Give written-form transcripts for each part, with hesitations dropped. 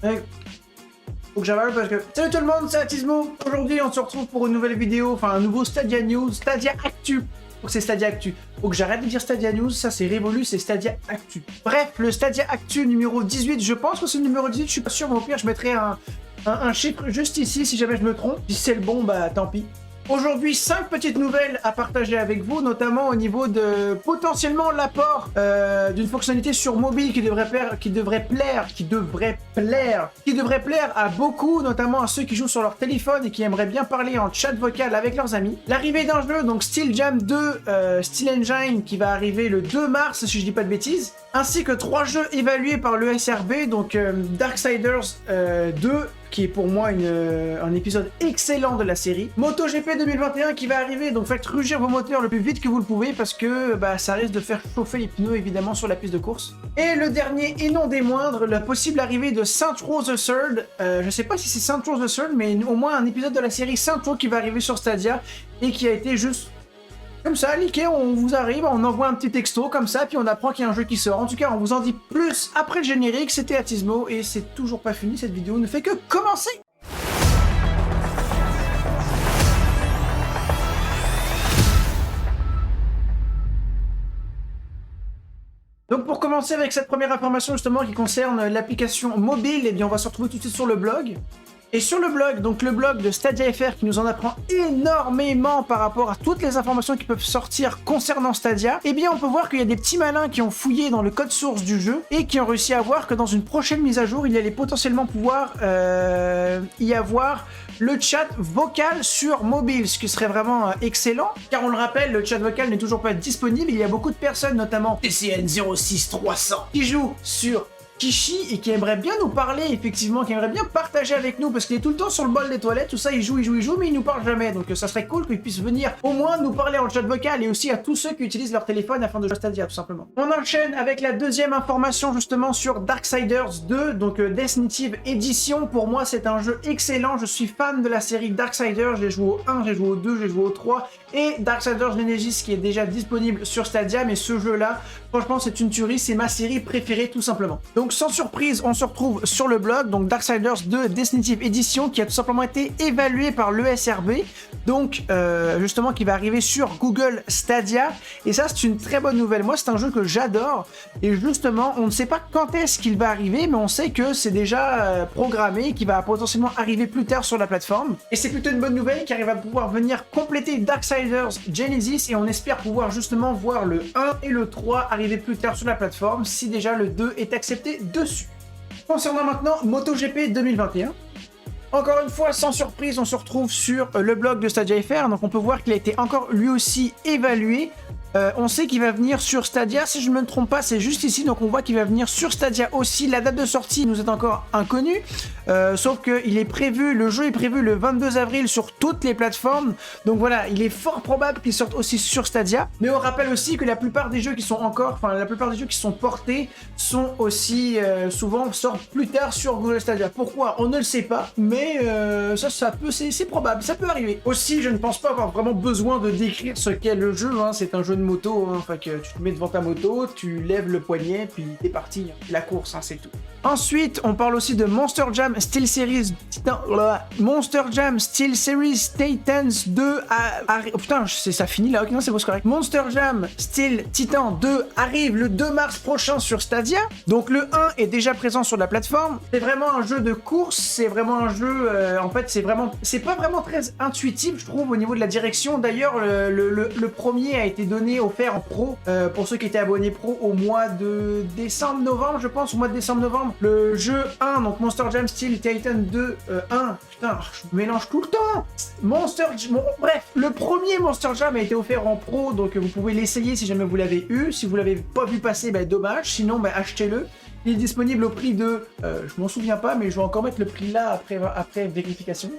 Faut que j'avale parce que... Salut tout le monde, c'est Atismo. Aujourd'hui, on se retrouve pour une nouvelle vidéo, enfin un nouveau Stadia News, Stadia Actu. Donc c'est Stadia Actu. Faut que j'arrête de dire Stadia News, ça c'est révolu, c'est Stadia Actu. Bref, le Stadia Actu numéro 18, je pense que c'est le numéro 18, je suis pas sûr, mais au pire je mettrai un chiffre juste ici si jamais je me trompe. Si c'est le bon, bah tant pis. Aujourd'hui, 5 petites nouvelles à partager avec vous, notamment au niveau de potentiellement l'apport d'une fonctionnalité sur mobile qui devrait plaire à beaucoup, notamment à ceux qui jouent sur leur téléphone et qui aimeraient bien parler en chat vocal avec leurs amis. L'arrivée d'un jeu, donc Steel Jam 2 Steel Engine, qui va arriver le 2 mars, si je dis pas de bêtises, ainsi que 3 jeux évalués par le SRB, donc Darksiders 2, qui est pour moi un épisode excellent de la série. MotoGP 2021 qui va arriver, donc faites rugir vos moteurs le plus vite que vous le pouvez parce que ça risque de faire chauffer les pneus évidemment sur la piste de course. Et le dernier et non des moindres, la possible arrivée de Saints Row the Third. Je sais pas si c'est Saints Row the Third, mais au moins un épisode de la série Saints Row qui va arriver sur Stadia et qui a été juste... comme ça, leaké, on vous arrive, on envoie un petit texto comme ça, puis on apprend qu'il y a un jeu qui sort. En tout cas, on vous en dit plus après le générique. C'était Atismo et c'est toujours pas fini, cette vidéo ne fait que commencer. Donc pour commencer avec cette première information justement qui concerne l'application mobile, eh bien on va se retrouver tout de suite sur le blog. Et sur le blog, donc le blog de Stadia FR qui nous en apprend énormément par rapport à toutes les informations qui peuvent sortir concernant Stadia, eh bien on peut voir qu'il y a des petits malins qui ont fouillé dans le code source du jeu et qui ont réussi à voir que dans une prochaine mise à jour, il allait potentiellement pouvoir y avoir le chat vocal sur mobile, ce qui serait vraiment excellent, car on le rappelle, le chat vocal n'est toujours pas disponible. Il y a beaucoup de personnes, notamment TCN 06300, qui jouent sur Kishi et qui aimerait bien nous parler, effectivement, qui aimerait bien partager avec nous parce qu'il est tout le temps sur le bol des toilettes, tout ça, il joue, mais il nous parle jamais. Donc ça serait cool qu'il puisse venir au moins nous parler en chat vocal et aussi à tous ceux qui utilisent leur téléphone afin de jouer à Stadia, tout simplement. On enchaîne avec la deuxième information justement sur Darksiders 2, donc Definitive Edition. Pour moi, c'est un jeu excellent. Je suis fan de la série Darksiders. J'ai joué au 1, j'ai joué au 2, j'ai joué au 3 et Darksiders Genesis qui est déjà disponible sur Stadia, mais ce jeu-là, franchement, c'est une tuerie, c'est ma série préférée tout simplement. Donc sans surprise, on se retrouve sur le blog, donc Darksiders 2 Definitive Edition qui a tout simplement été évalué par l'ESRB, donc justement qui va arriver sur Google Stadia, et ça c'est une très bonne nouvelle. Moi c'est un jeu que j'adore, et justement on ne sait pas quand est-ce qu'il va arriver, mais on sait que c'est déjà programmé, qu'il va potentiellement arriver plus tard sur la plateforme, et c'est plutôt une bonne nouvelle car il va pouvoir venir compléter Darksiders Genesis, et on espère pouvoir justement voir le 1 et le 3 arriver plus tard sur la plateforme, si déjà le 2 est accepté dessus. Concernant maintenant MotoGP 2021, encore une fois, sans surprise, on se retrouve sur le blog de Stadia FR, donc on peut voir qu'il a été encore lui aussi évalué. On sait qu'il va venir sur Stadia, si je ne me trompe pas, c'est juste ici, donc on voit qu'il va venir sur Stadia aussi. La date de sortie nous est encore inconnue, sauf que il est prévu, le jeu est prévu le 22 avril sur toutes les plateformes, donc voilà, il est fort probable qu'il sorte aussi sur Stadia, mais on rappelle aussi que la plupart des jeux qui sont portés sont aussi souvent sortent plus tard sur Google Stadia. Pourquoi? On ne le sait pas, mais c'est probable, ça peut arriver. Aussi, je ne pense pas avoir vraiment besoin de décrire ce qu'est le jeu, hein. C'est un jeu de moto, hein. Enfin, que tu te mets devant ta moto, tu lèves le poignet, puis t'es parti, hein. La course, hein, c'est tout. Ensuite, on parle aussi de Monster Jam Steel Series Titans 2 oh putain, ça finit là, ok, non, c'est bon, c'est correct. Monster Jam Steel Titan 2 arrive le 2 mars prochain sur Stadia. Donc le 1 est déjà présent sur la plateforme. C'est vraiment un jeu de course, c'est vraiment un jeu, en fait, c'est pas vraiment très intuitif, je trouve, au niveau de la direction. D'ailleurs, le premier a été offert en pro, pour ceux qui étaient abonnés pro au mois de décembre-novembre, je pense, au mois de décembre-novembre. Le jeu 1, donc Monster Jam Steel Titan 2, 1, putain, je mélange tout le temps. Bref, le premier Monster Jam a été offert en pro, donc vous pouvez l'essayer si jamais vous l'avez eu. Si vous l'avez pas vu passer, dommage, sinon achetez-le. Il est disponible au prix de, je m'en souviens pas, mais je vais encore mettre le prix là après vérification.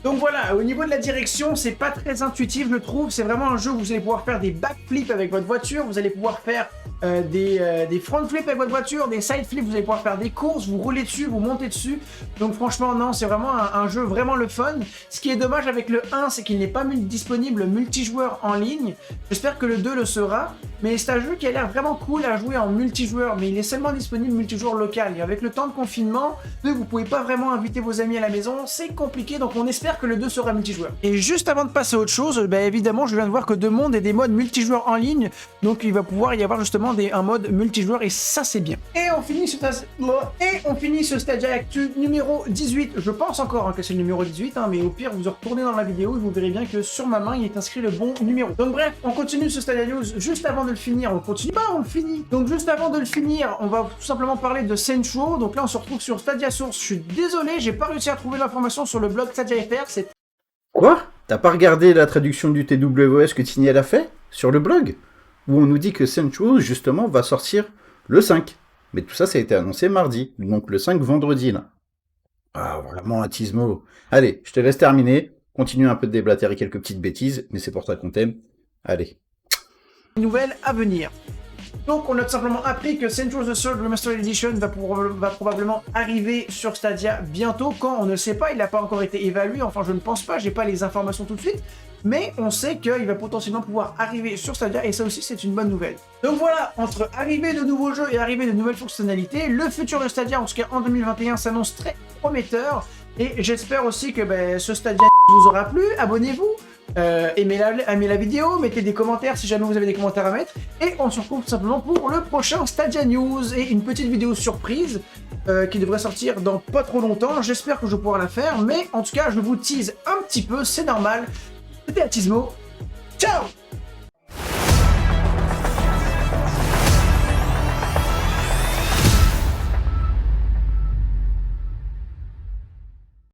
Donc voilà, au niveau de la direction, c'est pas très intuitif, je trouve. C'est vraiment un jeu où vous allez pouvoir faire des backflips avec votre voiture, vous allez pouvoir faire des front flips avec votre voiture, des side flips, vous allez pouvoir faire des courses, vous roulez dessus, vous montez dessus. Donc franchement, non, c'est vraiment un jeu vraiment le fun. Ce qui est dommage avec le 1, c'est qu'il n'est pas disponible multijoueur en ligne. J'espère que le 2 le sera. Mais c'est un jeu qui a l'air vraiment cool à jouer en multijoueur, mais il est seulement disponible multijoueur local. Et avec le temps de confinement, vous pouvez pas vraiment inviter vos amis à la maison, c'est compliqué, donc on espère que le 2 sera multijoueur. Et juste avant de passer à autre chose, évidemment, je viens de voir que Monde et des modes multijoueurs en ligne, donc il va pouvoir y avoir justement un mode multijoueur, et ça c'est bien. Et on finit ce Stadia Actu numéro 18, je pense encore que c'est le numéro 18, mais au pire vous retournez dans la vidéo et vous verrez bien que sur ma main il est inscrit le bon numéro. Donc bref, on continue ce Stadia News juste avant de le finir, on continue pas, on le finit. Donc juste avant de le finir, on va tout simplement parler de Saints Row. Donc là on se retrouve sur Stadia Source. Je suis désolé, j'ai pas réussi à trouver l'information sur le blog StadiaFR. C'est quoi? T'as pas regardé la traduction du TWS que Tiniel a fait sur le blog, où on nous dit que Saints Row justement va sortir le 5. Mais tout ça, ça a été annoncé mardi, donc le 5 vendredi là. Ah vraiment Atismo. Allez, je te laisse terminer. Continue un peu de déblatérer quelques petites bêtises, mais c'est pour ça qu'on t'aime. Allez. Nouvelle à venir. Donc on a tout simplement appris que Saints Row The Third Remastered Edition va probablement arriver sur Stadia bientôt. Quand, on ne sait pas, il n'a pas encore été évalué, enfin je ne pense pas, j'ai pas les informations tout de suite, mais on sait qu'il va potentiellement pouvoir arriver sur Stadia, et ça aussi c'est une bonne nouvelle. Donc voilà, entre arrivée de nouveaux jeux et arrivée de nouvelles fonctionnalités, le futur de Stadia, en tout cas en 2021, s'annonce très prometteur, et j'espère aussi que ce Stadia vous aura plu, abonnez-vous, aimez la vidéo, mettez des commentaires si jamais vous avez des commentaires à mettre, et on se retrouve tout simplement pour le prochain Stadia News et une petite vidéo surprise qui devrait sortir dans pas trop longtemps. J'espère que je vais pouvoir la faire, mais en tout cas je vous tease un petit peu, c'est normal. C'était Atismo, ciao!